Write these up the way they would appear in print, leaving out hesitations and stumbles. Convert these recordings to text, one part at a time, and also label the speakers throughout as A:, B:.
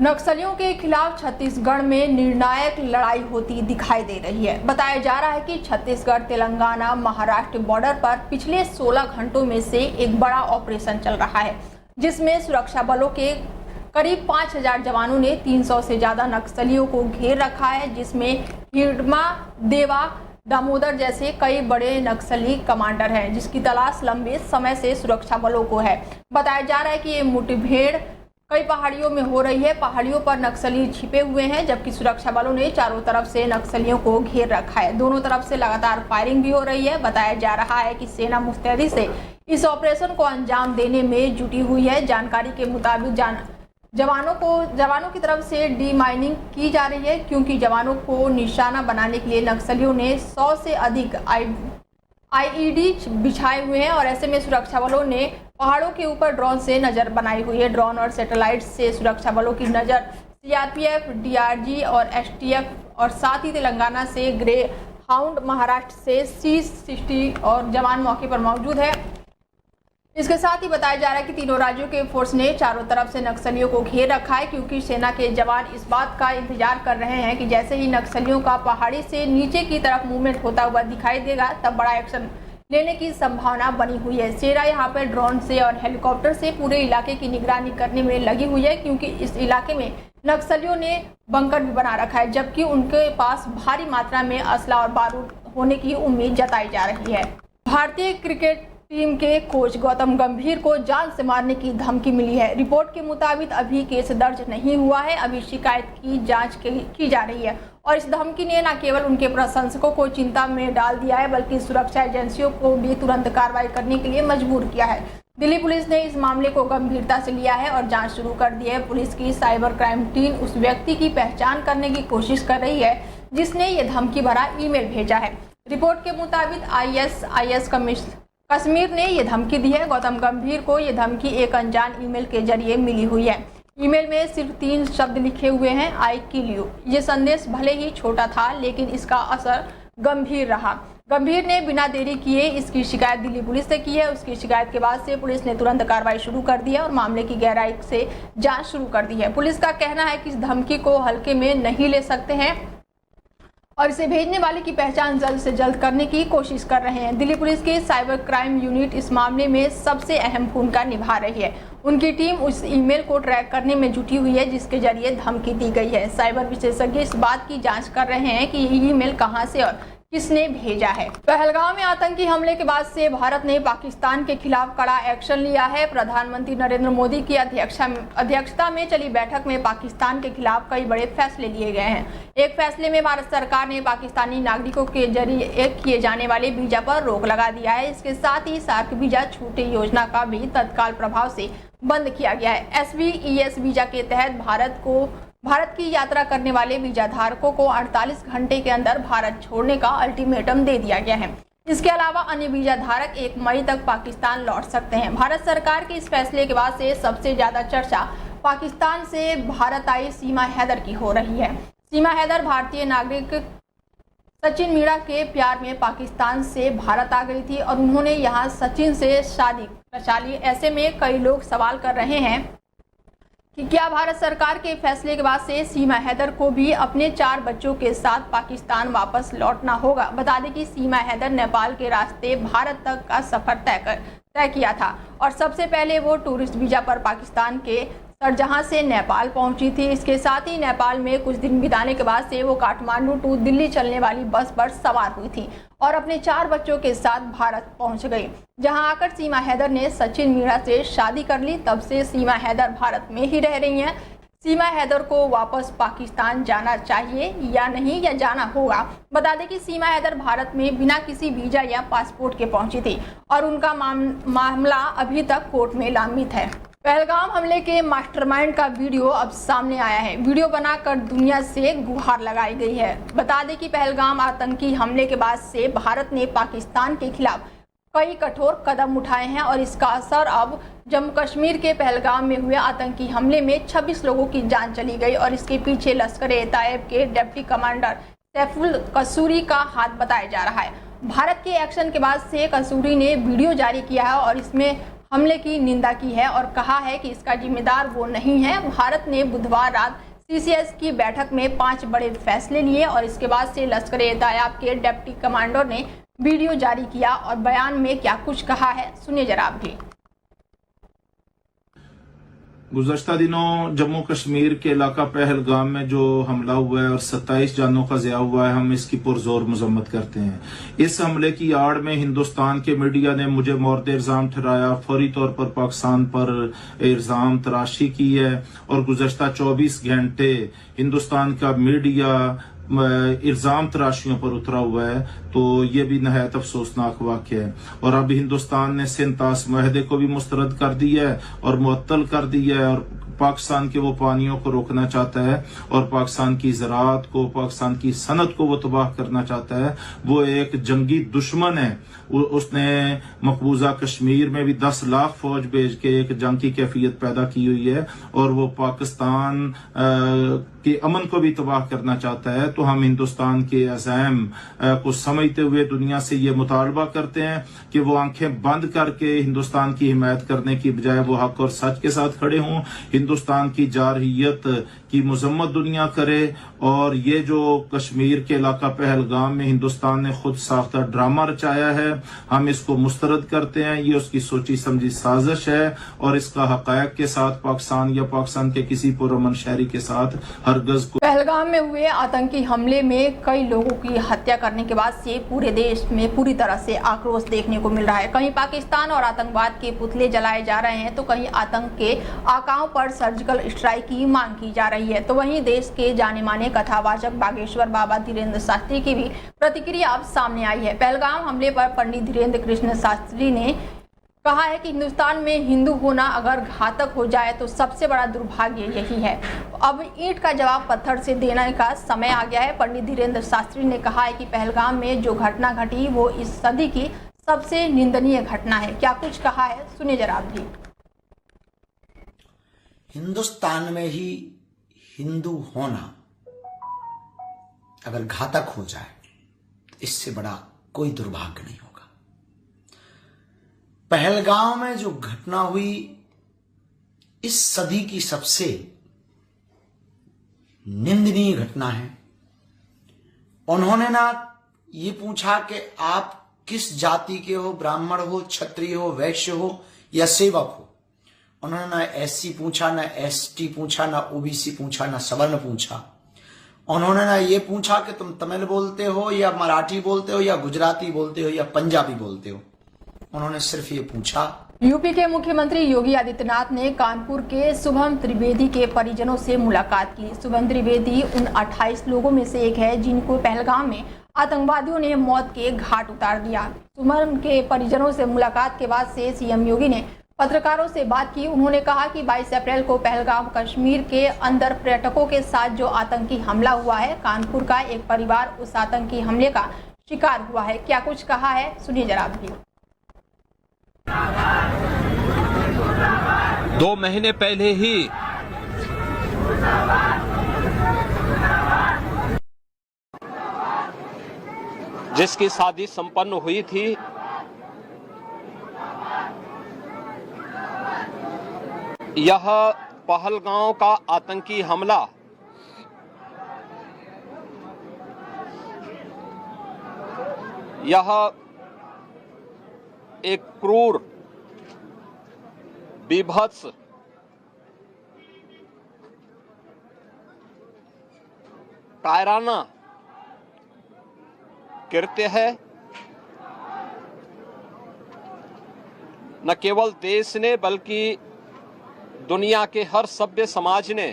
A: नक्सलियों के खिलाफ छत्तीसगढ़ में निर्णायक लड़ाई होती दिखाई दे रही है। बताया जा रहा है कि छत्तीसगढ़ तेलंगाना महाराष्ट्र बॉर्डर पर पिछले 16 घंटों में से एक बड़ा ऑपरेशन चल रहा है, जिसमें सुरक्षा बलों के करीब 5000 जवानों ने 300 से ज्यादा नक्सलियों को घेर रखा है, जिसमें हिडमा, देवा, दामोदर जैसे कई बड़े नक्सली कमांडर हैं, जिसकी तलाश लंबे समय से सुरक्षा बलों को है। बताया जा रहा है कि ये मुठभेड़ कई पहाड़ियों में हो रही है। पहाड़ियों पर नक्सली छिपे हुए हैं, जबकि सुरक्षा बलों ने चारों तरफ से नक्सलियों को घेर रखा है। दोनों तरफ से लगातार फायरिंग भी हो रही है। बताया जा रहा है कि सेना मुस्तैदी से इस ऑपरेशन को अंजाम देने में जुटी हुई है। जानकारी के मुताबिक जवानों की तरफ से डीमाइनिंग की जा रही है, क्योंकि जवानों को निशाना बनाने के लिए नक्सलियों ने 100 से अधिक आईईडी बिछाए हुए हैं और ऐसे में सुरक्षा बलों ने पहाड़ों के ऊपर ड्रोन से नजर बनाई हुई है। ड्रोन और सैटेलाइट से सुरक्षा बलों की नजर सीआरपीएफ, डीआरजी और एसटीएफ और साथ ही तेलंगाना से ग्रे हाउंड, महाराष्ट्र से C60 और जवान मौके पर मौजूद है। इसके साथ ही बताया जा रहा है कि तीनों राज्यों के फोर्स ने चारों तरफ से नक्सलियों को घेर रखा है, क्योंकि सेना के जवान इस बात का इंतजार कर रहे हैं कि जैसे ही नक्सलियों का पहाड़ी से नीचे की तरफ मूवमेंट होता हुआ दिखाई देगा, तब बड़ा एक्शन लेने की संभावना बनी हुई है। सेना यहाँ पर ड्रोन से और हेलीकॉप्टर से पूरे इलाके की निगरानी करने में लगी हुई है, क्योंकि इस इलाके में नक्सलियों ने बंकर भी बना रखा है, जबकि उनके पास भारी मात्रा में असला और बारूद होने की उम्मीद जताई जा रही है। भारतीय क्रिकेट टीम के कोच गौतम गंभीर को जान से मारने की धमकी मिली है। रिपोर्ट के मुताबिक अभी केस दर्ज नहीं हुआ है, अभी शिकायत की जांच की जा रही है और इस धमकी ने न केवल उनके प्रशंसकों को चिंता में डाल दिया है, बल्कि सुरक्षा एजेंसियों को भी तुरंत कार्रवाई करने के लिए मजबूर किया है। दिल्ली पुलिस ने इस मामले को गंभीरता से लिया है और जांच शुरू कर दी है। पुलिस की साइबर क्राइम टीम उस व्यक्ति की पहचान करने की कोशिश कर रही है जिसने ये धमकी भरा ईमेल भेजा है। रिपोर्ट के मुताबिक ISIS कश्मीर ने यह धमकी दी है। गौतम गंभीर को यह धमकी एक अनजान ईमेल के जरिए मिली हुई है। ईमेल में सिर्फ 3 शब्द लिखे हुए हैं, आई किल यू। ये संदेश भले ही छोटा था, लेकिन इसका असर गंभीर रहा। गंभीर ने बिना देरी किए इसकी शिकायत दिल्ली पुलिस से की है। उसकी शिकायत के बाद से पुलिस ने तुरंत कार्रवाई शुरू कर दी है और मामले की गहराई से जांच शुरू कर दी है। पुलिस का कहना है कि इस धमकी को हल्के में नहीं ले सकते हैं और इसे भेजने वाले की पहचान जल्द से जल्द करने की कोशिश कर रहे हैं। दिल्ली पुलिस की साइबर क्राइम यूनिट इस मामले में सबसे अहम भूमिका निभा रही है। उनकी टीम उस ईमेल को ट्रैक करने में जुटी हुई है जिसके जरिए धमकी दी गई है। साइबर विशेषज्ञ इस बात की जांच कर रहे हैं कि ये ईमेल कहां से और किसने भेजा है। पहलगाम में आतंकी हमले के बाद से भारत ने पाकिस्तान के खिलाफ कड़ा एक्शन लिया है। प्रधानमंत्री नरेंद्र मोदी की अध्यक्षता में चली बैठक में पाकिस्तान के खिलाफ कई बड़े फैसले लिए गए हैं। एक फैसले में भारत सरकार ने पाकिस्तानी नागरिकों के जरिए किए जाने वाले वीजा पर रोक लगा दिया है। इसके साथ ही सार्क वीजा छूट योजना का भी तत्काल प्रभाव से बंद किया गया है। SVES वीजा के तहत भारत की यात्रा करने वाले वीजा धारकों को 48 घंटे के अंदर भारत छोड़ने का अल्टीमेटम दे दिया गया है। इसके अलावा अन्य वीजा धारक 1 मई तक पाकिस्तान लौट सकते हैं। भारत सरकार के इस फैसले के बाद से सबसे ज्यादा चर्चा पाकिस्तान से भारत आई सीमा हैदर की हो रही है। सीमा हैदर भारतीय नागरिक सचिन मीणा के प्यार में पाकिस्तान से भारत आ गई थी और उन्होंने यहाँ सचिन से शादी रचा ली। ऐसे में कई लोग सवाल कर रहे हैं कि क्या भारत सरकार के फैसले के बाद से सीमा हैदर को भी अपने 4 बच्चों के साथ पाकिस्तान वापस लौटना होगा। बता दें कि सीमा हैदर नेपाल के रास्ते भारत तक का सफर तय किया था और सबसे पहले वो टूरिस्ट वीजा पर पाकिस्तान के शारजाह से नेपाल पहुंची थी। इसके साथ ही नेपाल में कुछ दिन बिताने के बाद से वो काठमांडू टू दिल्ली चलने वाली बस पर सवार हुई थी और अपने 4 बच्चों के साथ भारत पहुंच गई। जहां आकर सीमा हैदर ने सचिन मीणा से शादी कर ली। तब से सीमा हैदर भारत में ही रह रही हैं। सीमा हैदर को वापस पाकिस्तान जाना चाहिए या नहीं, या जाना होगा। बता दें कि सीमा हैदर भारत में बिना किसी वीजा या पासपोर्ट के पहुंची थी और उनका मामला अभी तक कोर्ट में लंबित है। पहलगाम हमले के मास्टरमाइंड का वीडियो अब सामने आया है। वीडियो बनाकर दुनिया से गुहार लगाई गई है। बता दें कि पहलगाम आतंकी हमले के बाद से भारत ने पाकिस्तान के खिलाफ कई कठोर कदम उठाए हैं और इसका असर अब जम्मू कश्मीर के पहलगाम में हुए आतंकी हमले में 26 लोगों की जान चली गई और इसके पीछे लश्कर-ए-तैयबा के डिप्टी कमांडर सैफुल कसूरी का हाथ बताया जा रहा है। भारत के एक्शन के बाद से कसूरी ने वीडियो जारी किया है और इसमें हमले की निंदा की है और कहा है कि इसका जिम्मेदार वो नहीं है। भारत ने बुधवार रात सीसीएस की बैठक में 5 बड़े फैसले लिए और इसके बाद से लश्कर-ए-तैयबा के डिप्टी कमांडर ने वीडियो जारी किया और बयान में क्या कुछ कहा है, सुनिए जरा आप भी।
B: गुज़श्ता दिनों जम्मू कश्मीर के इलाका पहलगाम में जो हमला हुआ है और 27 जानों का ज़िया हुआ है, हम इसकी पुरजोर मजम्मत करते हैं। इस हमले की आड़ में हिंदुस्तान के मीडिया ने मुझे मोर्द इल्ज़ाम ठहराया, फौरी तौर पर पाकिस्तान पर इल्ज़ाम तराशी की है और गुज़श्ता 24 घंटे हिंदुस्तान का मीडिया इल्ज़ाम तराशियों पर उतरा हुआ है, तो ये भी नहायत अफसोसनाक वाक़या है। और अब हिंदुस्तान ने सिंतास मुआहदे को भी मुस्तरद कर दिया है और मुअत्तल कर दिया है और पाकिस्तान के वो पानियों को रोकना चाहता है और पाकिस्तान की ज़राअत को, पाकिस्तान की सनत को वो तबाह करना चाहता है। वो एक जंगी दुश्मन है। उसने मकबूजा कश्मीर में भी 10 लाख फौज भेज के एक जंग की कैफियत पैदा की हुई है और वो पाकिस्तान के अमन को भी तबाह करना चाहता है। तो हम हिंदुस्तान के अज़ैम को समझते हुए दुनिया से ये मुतालबा करते हैं कि वो आंखें बंद करके हिंदुस्तान की हिमायत करने की बजाय वो हक और सच के साथ खड़े हों, हिंदुस्तान की जारहियत की मजम्मत दुनिया करे। और ये जो कश्मीर के इलाका पहलगाम में हिंदुस्तान ने खुद साख्ता ड्रामा रचाया है, हम इसको मुस्तरद करते हैं। ये उसकी सोची समझी साजिश है और इसका हकायक के साथ पाकिस्तान या पाकिस्तान के किसी पुरअमन शहरी के साथ हरगज को।
A: पहलगाम में हुए आतंकी हमले में कई लोगों की हत्या करने के बाद से पूरे देश में पूरी तरह से आक्रोश देखने को मिल रहा है। कहीं पाकिस्तान और आतंकवाद के पुतले जलाए जा रहे हैं तो कहीं आतंक के आकाओं पर सर्जिकल स्ट्राइक की मांग की जा रही है। तो वहीं देश के जाने माने कथावाचक बागेश्वर बाबा धीरेन्द्र शास्त्री की भी प्रतिक्रिया अब सामने आई है। पहलगाम हमले पर पंडित धीरेन्द्र कृष्ण शास्त्री ने कहा है कि हिंदुस्तान में हिंदू होना अगर घातक हो जाए तो सबसे बड़ा दुर्भाग्य यही है। अब ईंट का जवाब पत्थर से देने का समय आ गया है। पंडित धीरेन्द्र शास्त्री ने कहा है कि पहलगाम में जो घटना घटी वो इस सदी की सबसे निंदनीय घटना है। क्या कुछ कहा है, सुनिए जरा आप भी।
C: हिंदुस्तान में ही हिंदू होना अगर घातक हो जाए इससे बड़ा कोई दुर्भाग्य नहीं होगा। पहलगाम में जो घटना हुई इस सदी की सबसे निंदनीय घटना है। उन्होंने ना ये पूछा कि आप किस जाति के हो, ब्राह्मण हो, क्षत्रिय हो, वैश्य हो या सेवक हो। उन्होंने ना एससी पूछा, ना एसटी पूछा, ना ओबीसी पूछा, ना सवर्ण पूछा। उन्होंने ना ये पूछा कि तुम तमिल बोलते हो या मराठी बोलते हो या गुजराती बोलते हो या पंजाबी बोलते हो। उन्होंने सिर्फ ये पूछा।
A: यूपी के मुख्यमंत्री योगी आदित्यनाथ ने कानपुर के शुभम त्रिवेदी के परिजनों से मुलाकात की। शुभम त्रिवेदी उन 28 लोगों में से एक है जिनको पहलगाम में आतंकवादियों ने मौत के घाट उतार दिया। शुभम के परिजनों से मुलाकात के बाद से सीएम योगी ने पत्रकारों से बात की। उन्होंने कहा कि 22 अप्रैल को पहलगाम कश्मीर के अंदर पर्यटकों के साथ जो आतंकी हमला हुआ है, कानपुर का एक परिवार उस आतंकी हमले का शिकार हुआ है। क्या कुछ कहा है, सुनिए जरा भी।
D: 2 महीने पहले ही जिसकी शादी संपन्न हुई थी, यह पहलगांव का आतंकी हमला यह एक क्रूर, बीभत्स, कायराना कृत्य है। न केवल देश ने बल्कि दुनिया के हर सभ्य समाज ने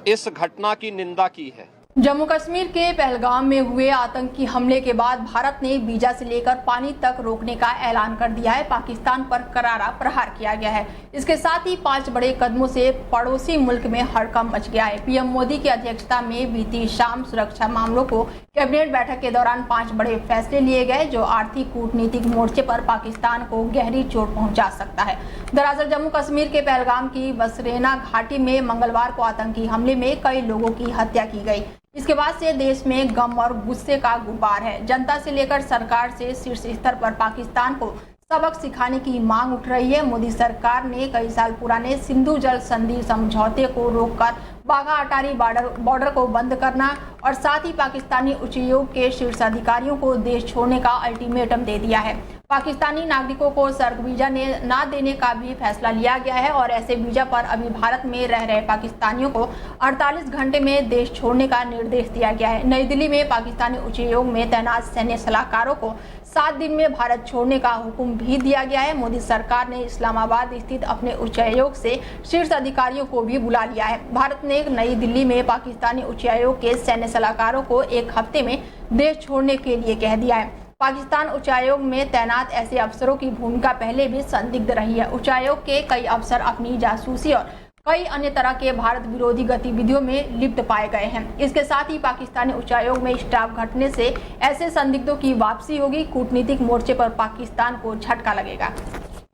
D: इस घटना की निंदा की है।
A: जम्मू कश्मीर के पहलगाम में हुए आतंकी हमले के बाद भारत ने वीजा से लेकर पानी तक रोकने का ऐलान कर दिया है। पाकिस्तान पर करारा प्रहार किया गया है। इसके साथ ही 5 बड़े कदमों से पड़ोसी मुल्क में हड़कंप मच गया है। पीएम मोदी की अध्यक्षता में बीती शाम सुरक्षा मामलों को कैबिनेट बैठक के दौरान 5 बड़े फैसले लिए गए जो आर्थिक कूटनीतिक मोर्चे पर पाकिस्तान को गहरी चोट पहुंचा सकता है। दरअसल जम्मू कश्मीर के पहलगाम की बसरेना घाटी में मंगलवार को आतंकी हमले में कई लोगों की हत्या की गई। इसके बाद से देश में गम और गुस्से का गुब्बार है। जनता से लेकर सरकार से शीर्ष स्तर पर पाकिस्तान को सबक सिखाने की मांग उठ रही है। मोदी सरकार ने कई साल पुराने सिंधु जल संधि समझौते को रोककर बाघा अटारी बॉर्डर को बंद करना और साथ ही पाकिस्तानी उच्चायोग के शीर्ष अधिकारियों को देश छोड़ने का अल्टीमेटम दे दिया है। पाकिस्तानी नागरिकों को सर्क वीजा न देने का भी फैसला लिया गया है और ऐसे वीजा पर अभी भारत में रह रहे पाकिस्तानियों को 48 घंटे में देश छोड़ने का निर्देश दिया गया है। नई दिल्ली में पाकिस्तानी उच्चायोग में तैनात सैन्य सलाहकारों को 7 दिन में भारत छोड़ने का हुक्म भी दिया गया है। मोदी सरकार ने इस्लामाबाद स्थित अपने उच्चायोग से शीर्ष अधिकारियों को भी बुला लिया है। भारत ने नई दिल्ली में पाकिस्तानी उच्चायोग के सैन्य सलाहकारों को 1 हफ्ते में देश छोड़ने के लिए कह दिया है। पाकिस्तान उच्चायोग में तैनात ऐसे अफसरों की भूमिका पहले भी संदिग्ध रही है। उच्चायोग के कई अफसर अपनी जासूसी और कई अन्य तरह के भारत विरोधी गतिविधियों में लिप्त पाए गए हैं। इसके साथ ही पाकिस्तानी उच्चायोग में स्टाफ घटने से ऐसे संदिग्धों की वापसी होगी। कूटनीतिक मोर्चे पर पाकिस्तान को झटका लगेगा।